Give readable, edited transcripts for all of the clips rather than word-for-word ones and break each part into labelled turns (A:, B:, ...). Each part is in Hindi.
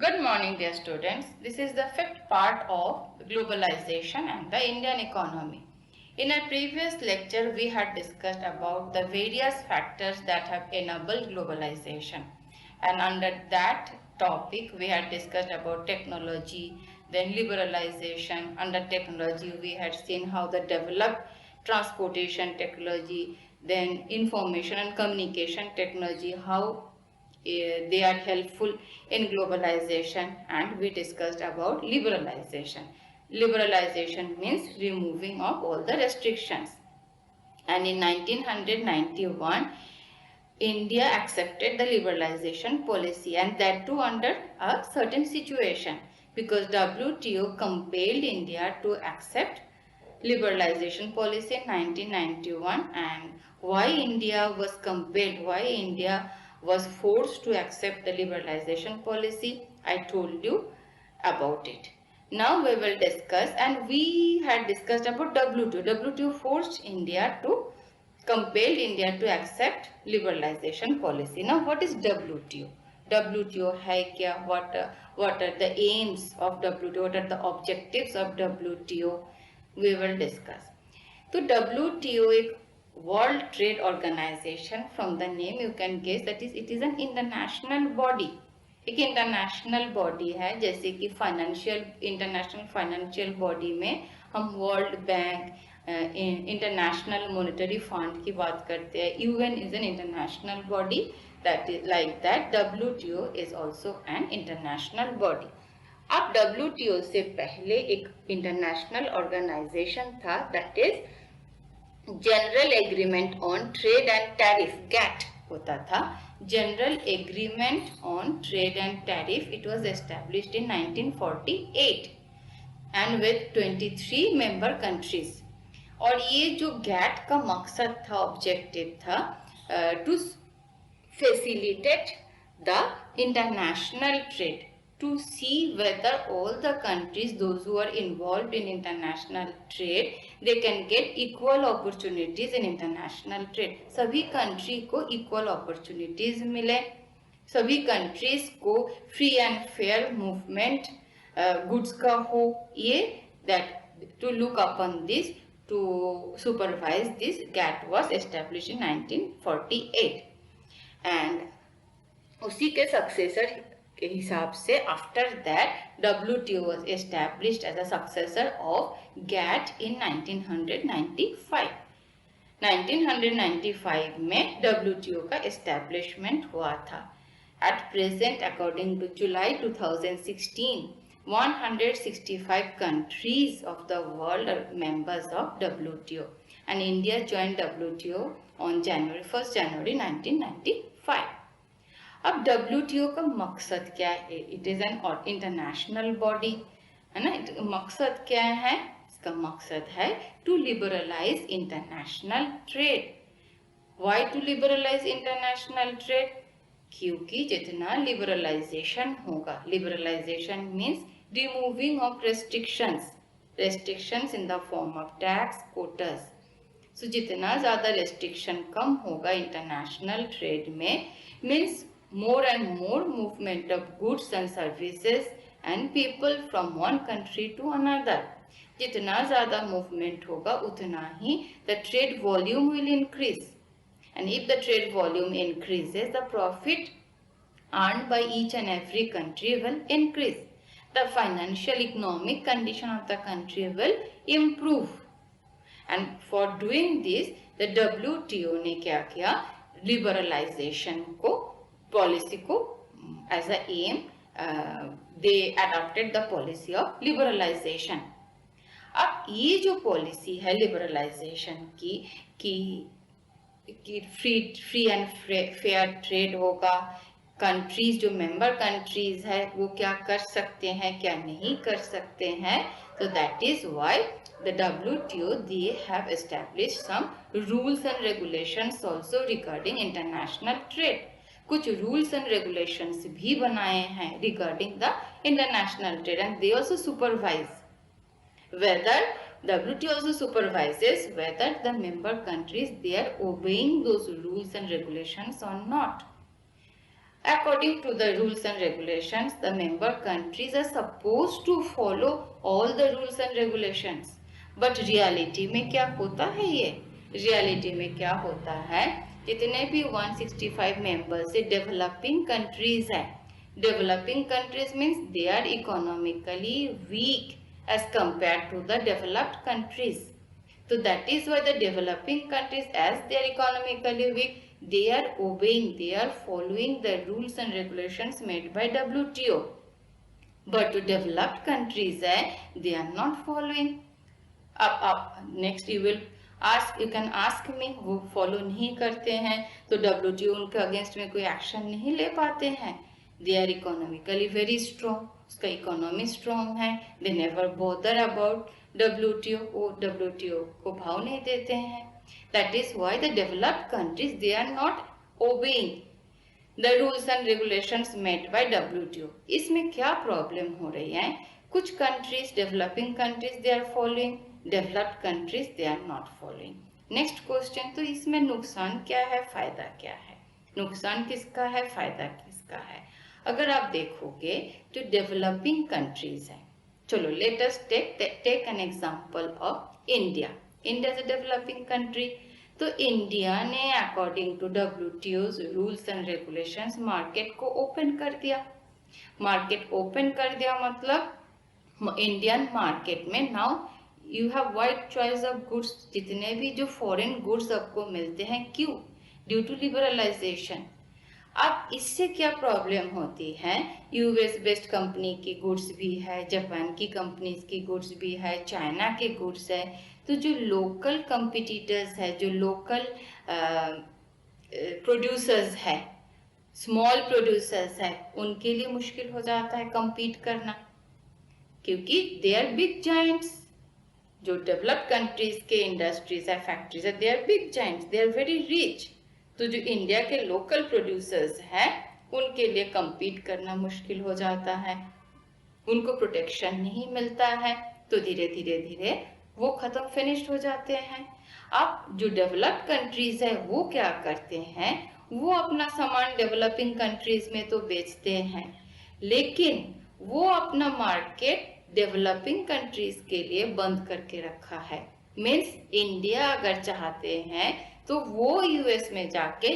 A: Good morning, dear students. This is the fifth part of globalization and the Indian economy. In our previous lecture, we had discussed about the various factors that have enabled globalization. And under that topic, we had discussed about technology, then liberalization. Under technology, we had seen how the developed transportation technology, then information and communication technology, how they are helpful in globalization, and we discussed about liberalization. Liberalization means removing of all the restrictions, and in 1991 India accepted the liberalization policy, and that too under a certain situation, because WTO compelled India to accept liberalization policy in 1991. And why India was compelled, why India was forced to accept the liberalization policy, I told you about it. Now we will discuss, and we had discussed about WTO. WTO forced India to, compelled India to accept liberalization policy. Now what is WTO? WTO है क्या? What are the aims of WTO? What are the objectives of WTO? We will discuss. तो WTO एक world trade organization, from the name you can guess that is it is an international body. एक इंटरनेशनल बॉडी है, जैसे कि फाइनेंशियल, इंटरनेशनल फाइनेंशियल बॉडी में हम world bank, international monetary fund की बात करते हैं. UN is an international body, that is like that WTO is also an international body. अब WTO से पहले एक इंटरनेशनल ऑर्गेनाइजेशन था, that is general agreement on trade and tariff, gate होता था. General agreement on trade and tariff, it was established in 1948 and with 23 member countries. और ये जो गैट का मकसद था, ऑब्जेक्टिव था, to facilitate the international trade, to see whether all the countries, those who are involved in international trade, they can get equal opportunities in international trade. सभी कंट्री को इक्वल अपॉर्चुनिटीज मिले, सभी कंट्रीज को free and fair movement goods का हो. ये that to look upon this, to supervise this, GATT was established in 1948. And उसी के सक्सेसर के हिसाब से after that WTO was established as a successor of GATT in 1995. 1995 में WTO का एस्टैब्लिशमेंट हुआ था. At present, according to July 2016, 165 countries of the world are members of WTO, and India joined WTO on January 1995. अब WTO का मकसद क्या है? It is an international body, है ना. मकसद क्या है? इसका मकसद है to liberalise international trade. Why to liberalise international trade? क्योंकि जितना लिबरलाइजेशन होगा, liberalisation means removing of restrictions, restrictions in the form of tax, quotas. So जितना ज़्यादा रेस्ट्रिक्शन कम होगा इंटरनेशनल ट्रेड में, means more and more movement of goods and services and people from one country to another. जितना ज़्यादा movement होगा उतना ही the trade volume will increase, and if the trade volume increases, the profit earned by each and every country will increase. The financial economic condition of the country will improve. And for doing this, the WTO ने क्या किया? Liberalization को, पॉलिसी को as a aim, they adopted the policy of liberalization. अब ये जो पॉलिसी है लिबरलाइजेशन की फ्री एंड फेयर ट्रेड होगा. कंट्रीज जो मेंबर कंट्रीज है वो क्या कर सकते हैं, क्या नहीं कर सकते हैं. So that is why the WTO, they have established some rules and regulations also regarding international trade. कुछ रूल्स एंड रेगुलेशंस भी बनाए हैं regarding the international trade, and they also supervise whether WTO also supervises whether the member countries they are obeying those rules and regulations or not. According to the rules and regulations, the member countries are supposed to follow all the rules and regulations. But reality में क्या होता है ये? Reality में क्या होता है? जितने भी 165 members से developing countries हैं. Developing countries means they are economically weak as compared to the developed countries. So that is why the developing countries, as they are economically weak, they are obeying, they are following the rules and regulations made by WTO. But to developed countries, they are not following. Up next you will ask, you can ask me, वो follow नहीं करते हैं तो WTO उनके against में कोई action नहीं ले पाते हैं. They are economically very strong, उसका economy strong है. They never bother about WTO, वो WTO को भाव नहीं देते हैं. That is why the developed countries, they are not obeying the rules and regulations made by WTO. इसमें क्या problem हो रही है? कुछ countries, developing countries, they are following, developed countries, they are not following. Next question, तो इसमें नुकसान क्या है, फायदा क्या है? नुकसान किसका है, फायदा किसका है? अगर आप देखोगे तो developing countries है. चलो let us take an example of India. India is a developing country. तो इंडिया ने according to WTO's rules and regulations market को ओपन कर दिया. मार्केट ओपन कर दिया मतलब इंडियन मार्केट में now you have wide choice of goods. जितने भी जो फॉरेन गुड्स आपको मिलते हैं, क्यों? Due to liberalization. अब इससे क्या प्रॉब्लम होती है? यूएस बेस्ड कंपनी की गुड्स भी है, जापान की कंपनीज की गुड्स भी है, चाइना के गुड्स है. तो जो लोकल कंपिटिटर्स है, जो लोकल प्रोड्यूसर्स है, स्मॉल प्रोड्यूसर्स है, उनके लिए मुश्किल हो जाता है कंपीट करना, क्योंकि दे आर बिग जायंट्स. जो डेवलप्ड कंट्रीज के इंडस्ट्रीज है, फैक्ट्रीज है, they are big giants, they are very rich. तो जो इंडिया के लोकल प्रोड्यूसर्स हैं, उनके लिए कंपीट करना मुश्किल हो जाता है, उनको प्रोटेक्शन नहीं मिलता है. तो धीरे धीरे वो खत्म, फिनिश्ड हो जाते हैं. अब जो डेवलप्ड कंट्रीज है वो क्या करते हैं? वो अपना सामान डेवलपिंग कंट्रीज में तो बेचते हैं, लेकिन वो अपना मार्केट डेवलपिंग कंट्रीज के लिए बंद करके रखा है. मीन्स इंडिया अगर चाहते हैं तो वो यूएस में जाके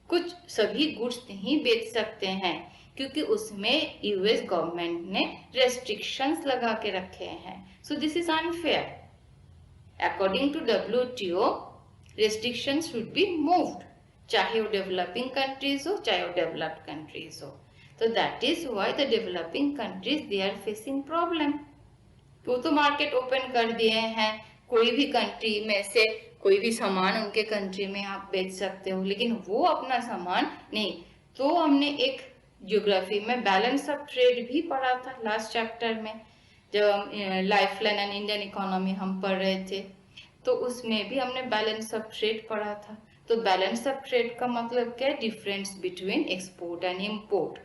A: कुछ सभी गुड्स नहीं बेच सकते हैं, क्योंकि उसमें यूएस गवर्नमेंट ने रेस्ट्रिक्शंस लगा के रखे हैं. So this is unfair. According to WTO restrictions should be moved, चाहे वो डेवलपिंग कंट्रीज हो, चाहे वो डेवलप्ड कंट्रीज हो. तो that is why the developing countries they are facing problem. वो तो मार्केट ओपन कर दिए हैं, कोई भी कंट्री में से कोई भी सामान उनके कंट्री में आप बेच सकते हो, लेकिन वो अपना सामान नहीं. तो हमने एक ज्योग्राफी में बैलेंस ऑफ ट्रेड भी पढ़ा था लास्ट चैप्टर में, जब हम लाइफलाइन एंड इंडियन इकोनॉमी हम पढ़ रहे थे, तो उसमें भी हमने बैलेंस ऑफ ट्रेड पढ़ा था. तो बैलेंस ऑफ ट्रेड का मतलब क्या है? Difference between export and import.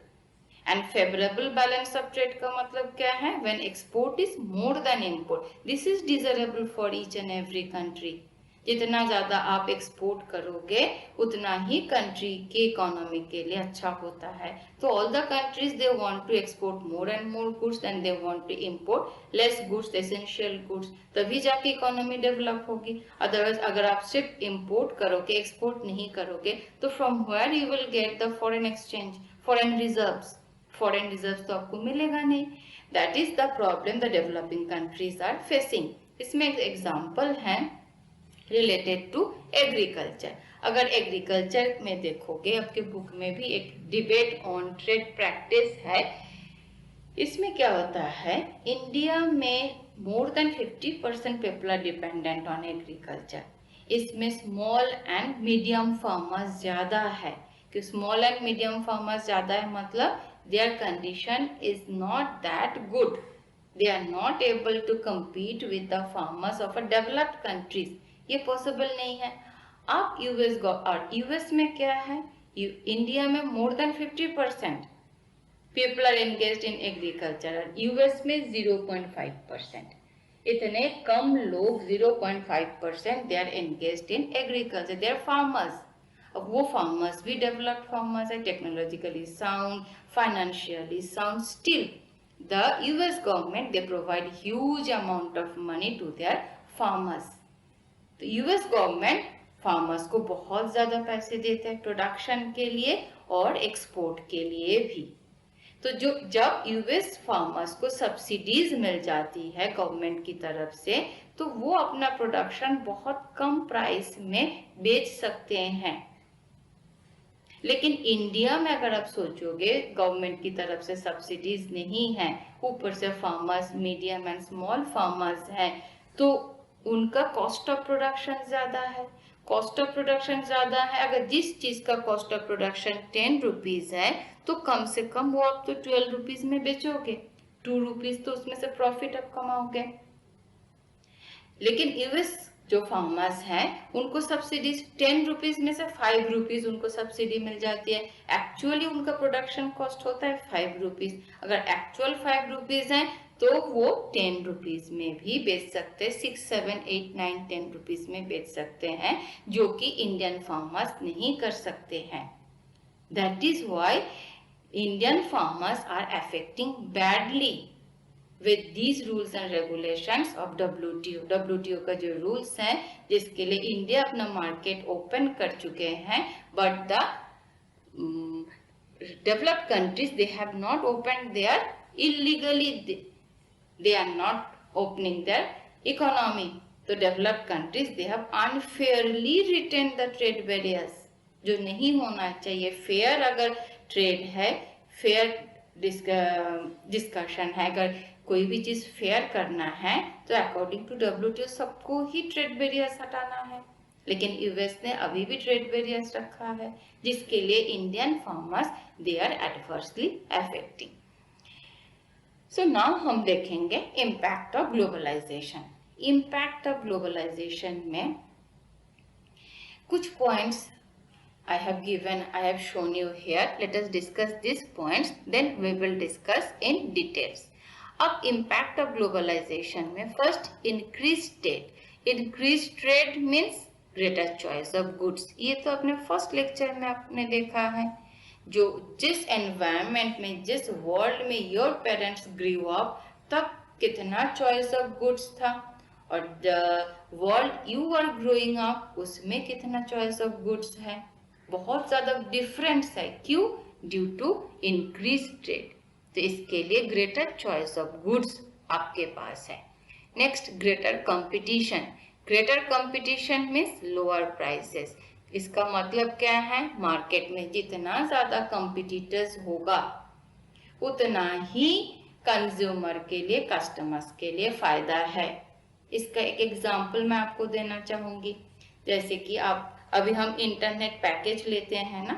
A: And favourable balance of trade का मतलब क्या है? When export is more than import. This is desirable for each and every country. जितना ज्यादा आप एक्सपोर्ट करोगे उतना ही कंट्री की इकोनॉमी के लिए अच्छा होता है. तो all the countries they want to export more and more goods and they want to import less goods, essential goods, तभी जाके इकोनॉमी डेवलप होगी. अदरवाइज अगर आप सिर्फ इंपोर्ट करोगे, एक्सपोर्ट नहीं करोगे, तो from where you will get the foreign exchange, foreign reserves? Foreign reserves तो आपको मिलेगा नहीं. That is the problem the developing countries are facing. इसमें एक एग्जाम्पल है रिलेटेड टू एग्रीकल्चर. अगर एग्रीकल्चर में देखोगे, आपके बुक में भी एक डिबेट ऑन ट्रेड प्रैक्टिस है. इसमें क्या होता है? इंडिया में more than 50% people are dependent on agriculture. इसमें स्मॉल एंड मीडियम फार्मर्स ज्यादा है. कि स्मॉल एंड मीडियम फार्मर्स ज्यादा है मतलब their condition is not that good. They are not able to compete with the farmers of a developed countries. ये पॉसिबल नहीं है. आप यूएस में क्या है? इंडिया में more than 50% people are engaged in agriculture, US में 0.5%. इतने कम लोग 0.5% they are engaged in agriculture, they are farmers. अब वो फार्मर्स भी डेवलप्ड फार्मर्स है, technologically sound, financially sound, still the US government they provide huge amount of money to their farmers. तो US गवर्नमेंट फार्मर्स को बहुत ज़्यादा पैसे देते हैं प्रोडक्शन के लिए और एक्सपोर्ट के लिए भी। तो जो जब यूएस फार्मर्स को सब्सिडीज मिल जाती है गवर्नमेंट की तरफ से, तो वो अपना प्रोडक्शन बहुत कम प्राइस में बेच सकते हैं। लेकिन इंडिया में अगर आप सोचोगे गवर्नमेंट की तरफ से सब्सिडीज नहीं है, ऊपर से farmers medium and small farmers हैं, तो उनका कॉस्ट ऑफ प्रोडक्शन ज्यादा है। कॉस्ट ऑफ प्रोडक्शन ज्यादा है, अगर जिस चीज का कॉस्ट ऑफ प्रोडक्शन 10 रुपीज है तो कम से कम वो आप तो 12 रुपीज में बेचोगे, 2 रुपीज तो उसमें से प्रॉफिट आप कमाओगे। लेकिन यूएस जो फार्मर्स हैं उनको सब्सिडीज 10 रुपीज में से 5 रुपीज उनको सब्सिडी मिल जाती है। एक्चुअली उनका प्रोडक्शन कॉस्ट होता है 5 रुपीज, अगर एक्चुअल 5 रुपीज है तो वो 10 रुपीज में भी बेच सकते हैं, 6, 7, 8, 9, 10 रुपीज में बेच सकते हैं, जो कि इंडियन फार्मर्स नहीं कर सकते हैं। That is why Indian farmers are affecting badly with these rules and regulations of WTO। WTO का जो रूल्स हैं जिसके लिए इंडिया अपना मार्केट ओपन कर चुके हैं, but the developed countries they have not open their illegally, they are not opening their economy. तो developed countries they have unfairly retain the trade barriers, जो नहीं होना चाहिए। फेयर अगर ट्रेड है, फेयर डिस्कशन है, अगर कोई भी चीज फेयर करना है तो अकॉर्डिंग टू WTO सबको ही ट्रेड बैरियर्स हटाना है। लेकिन यूएस ने अभी भी ट्रेड बैरियर्स रखा है, जिसके लिए Indian farmers they are adversely affecting. So now हम देखेंगे impact of globalization. Impact of globalization में कुछ points I have shown you here. Let us discuss these points, then we will discuss in details. अब impact of globalization में first increased trade. Increased trade means greater choice of goods. ये तो अपने first lecture में आपने देखा है। जो जिस environment में, जिस world में your parents grew up, तब कितना choice of goods था, और the world you are growing up उसमें कितना choice of goods है, बहुत ज्यादा डिफरेंस है। क्यों? Due to increase trade. तो इसके लिए ग्रेटर चॉइस ऑफ गुड्स आपके पास है। Next, greater competition. Greater competition means lower prices. इसका मतलब क्या है? मार्केट में जितना ज्यादा कंपटीटर्स होगा उतना ही कंज्यूमर के लिए, कस्टमर्स के लिए फायदा है। इसका एक एग्जांपल मैं आपको देना चाहूंगी। जैसे कि आप अभी हम इंटरनेट पैकेज लेते हैं ना,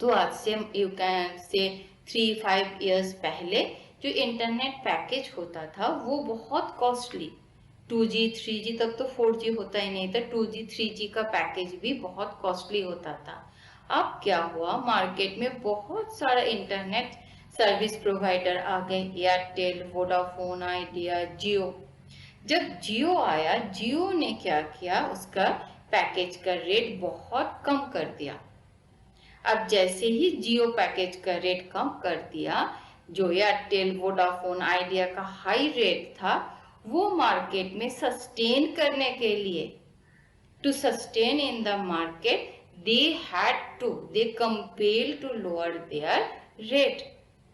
A: तो आज से यू कैन से 3-5 इयर्स पहले जो इंटरनेट पैकेज होता था वो बहुत कॉस्टली, 2G 3G तब तो 4G होता ही नहीं था, 2G 3G का पैकेज भी बहुत कॉस्टली होता था। अब क्या हुआ, मार्केट में बहुत सारा इंटरनेट सर्विस प्रोवाइडर आ गए, एयरटेल, वोडाफोन, आइडिया, जियो। जब जियो आया, जियो ने क्या किया, उसका पैकेज का रेट बहुत कम कर दिया। अब जैसे ही जियो पैकेज का रेट कम कर दिया, जो एयरटेल, वोडाफोन, आइडिया का हाई रेट था, वो मार्केट में सस्टेन करने के लिए, to sustain in the market, they compel to lower their rate.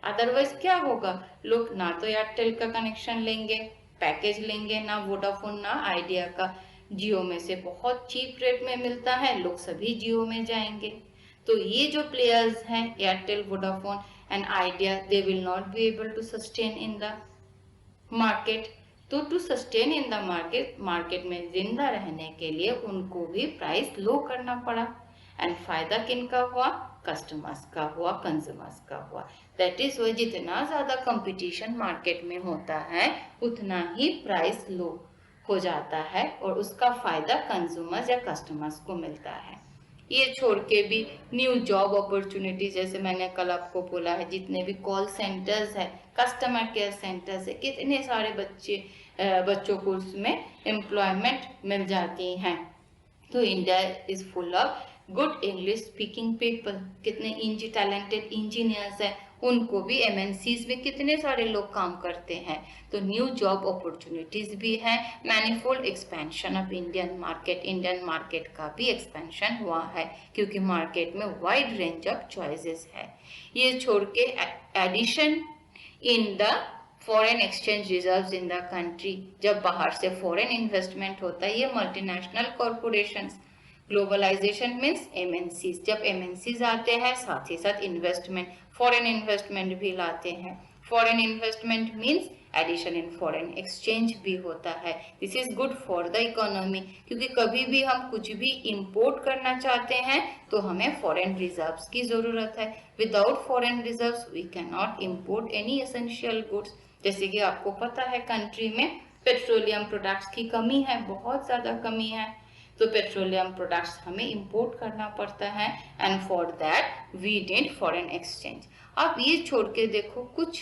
A: Otherwise क्या होगा, लोग ना तो एयरटेल का कनेक्शन लेंगे, पैकेज लेंगे, ना वोडाफोन ना आइडिया का। जियो में से बहुत चीप रेट में मिलता है, लोग सभी जियो में जाएंगे। तो ये जो प्लेयर्स हैं, Airtel, Vodafone and Idea, they will not be able to sustain in the market. तो to sustain in the market में जिंदा रहने के लिए उनको भी प्राइस लो करना पड़ा। एंड फायदा किनका हुआ? कस्टमर्स का हुआ, कंज्यूमर्स का हुआ। दैट इज वाई जितना ज्यादा कंपटीशन मार्केट में होता है उतना ही प्राइस लो हो जाता है और उसका फायदा कंज्यूमर्स या कस्टमर्स को मिलता है। ये छोड़ के भी न्यू जॉब अपॉर्चुनिटी, जैसे मैंने कल आपको बोला है, जितने भी कॉल सेंटर्स है, कस्टमर केयर सेंटर्स है, कितने सारे बच्चों को उसमें एम्प्लॉयमेंट मिल जाती हैं। तो India is full of good English speaking people, कितने टैलेंटेड इंजीनियर्स हैं, उनको भी एमएनसीज में कितने सारे लोग काम करते हैं। तो न्यू जॉब अपॉर्चुनिटीज भी हैं, manifold expansion of Indian market का भी एक्सपेंशन हुआ है क्योंकि मार्केट में वाइड रेंज ऑफ चॉइसेस है। ये छोड़ के addition in the foreign exchange reserves in the country, जब बाहर से फॉरेन इन्वेस्टमेंट होता है, ये multinational corporations. Globalization means MNCs, जब एमएनसीज आते हैं साथ ही साथ इन्वेस्टमेंट, फॉरेन इन्वेस्टमेंट भी लाते हैं। Foreign investment means addition in foreign exchange भी होता है। This is good for the economy, क्योंकि कभी भी हम कुछ भी इंपोर्ट करना चाहते हैं तो हमें फॉरेन रिजर्व्स की जरूरत है। Without foreign reserves we can not import any essential goods. जैसे कि आपको पता है कंट्री में पेट्रोलियम प्रोडक्ट्स की कमी है, बहुत ज्यादा कमी है, तो पेट्रोलियम प्रोडक्ट्स हमें इंपोर्ट करना पड़ता है and for that we need foreign exchange. आप ये छोड़ के देखो, कुछ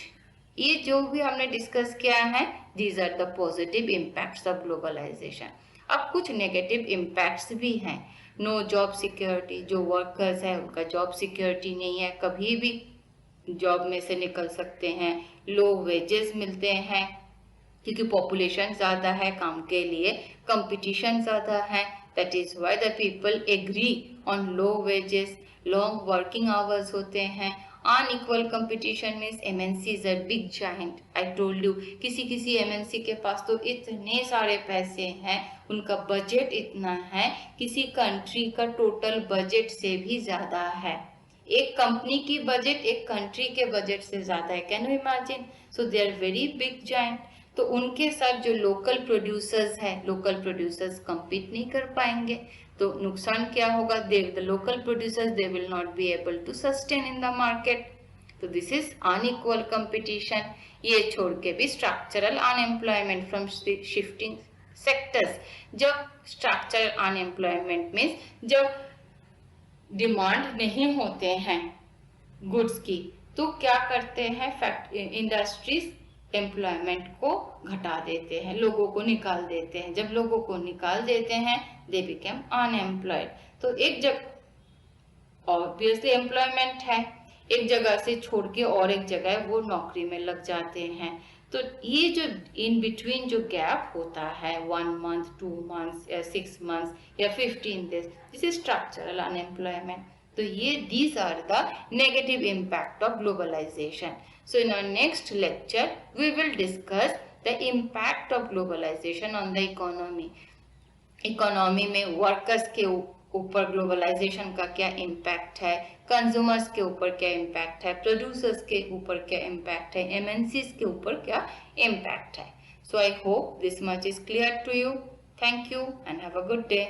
A: ये जो भी हमने डिस्कस किया है, these are the positive impacts of globalisation. अब कुछ नेगेटिव इम्पैक्ट्स भी हैं। नो जॉब सिक्योरिटी, जो वर्कर्स है उनका जॉब सिक्योरिटी नहीं है, कभी भी जॉब में से निकल सकते हैं। लो वेजेस मिलते हैं क्योंकि पॉपुलेशन ज़्यादा है, काम के लिए कंपटीशन ज़्यादा है। That is why the people agree on low wages. Long working hours होते हैं। Unequal competition means MNC is a big giant. I told you, किसी एमएनसी के पास तो इतने सारे पैसे हैं, उनका बजट इतना है, किसी कंट्री का टोटल बजट से भी ज़्यादा है। एक कंपनी की बजट एक कंट्री के बजट से ज़्यादा है। Can you imagine? So they are very big giant. तो उनके साथ जो लोकल प्रोड्यूसर्स हैं, लोकल प्रोड्यूसर्स कम्पीट नहीं कर पाएंगे, तो नुकसान क्या होगा? The local producers they will not be able to sustain in the market. तो दिस इज अनइक्वल कंपटीशन। ये छोड़ के भी structural unemployment from shifting sectors. जब स्ट्रक्चरल अनएम्प्लॉयमेंट मीन्स जब डिमांड नहीं होते हैं गुड्स की, तो क्या करते हैं इंडस्ट्रीज एम्प्लॉयमेंट को घटा देते हैं, लोगों को निकाल देते हैं। जब लोगों को निकाल देते हैं दे बिकम अनएम्प्लॉयड। तो एक जगह ऑब्वियसली एम्प्लॉयमेंट है, एक जगह से छोड़ के और एक जगह वो नौकरी में लग जाते हैं। तो ये जो इन बिटवीन जो गैप होता है 1 मंथ, 2 मंथ्स या 6 मंथ्स या 15 days, this is structural unemployment. तो ये these are the negative impact of globalization. So in our next lecture we will discuss the impact of globalization on the economy. Economy में वर्कर्स के ऊपर ग्लोबलाइजेशन का क्या इम्पैक्ट है, कंज्यूमर्स के ऊपर क्या इम्पैक्ट है, प्रोड्यूसर्स के ऊपर क्या इम्पैक्ट है, एमएनसीज के ऊपर क्या इम्पैक्ट है। So I hope this much is clear to you. Thank you and have a good day.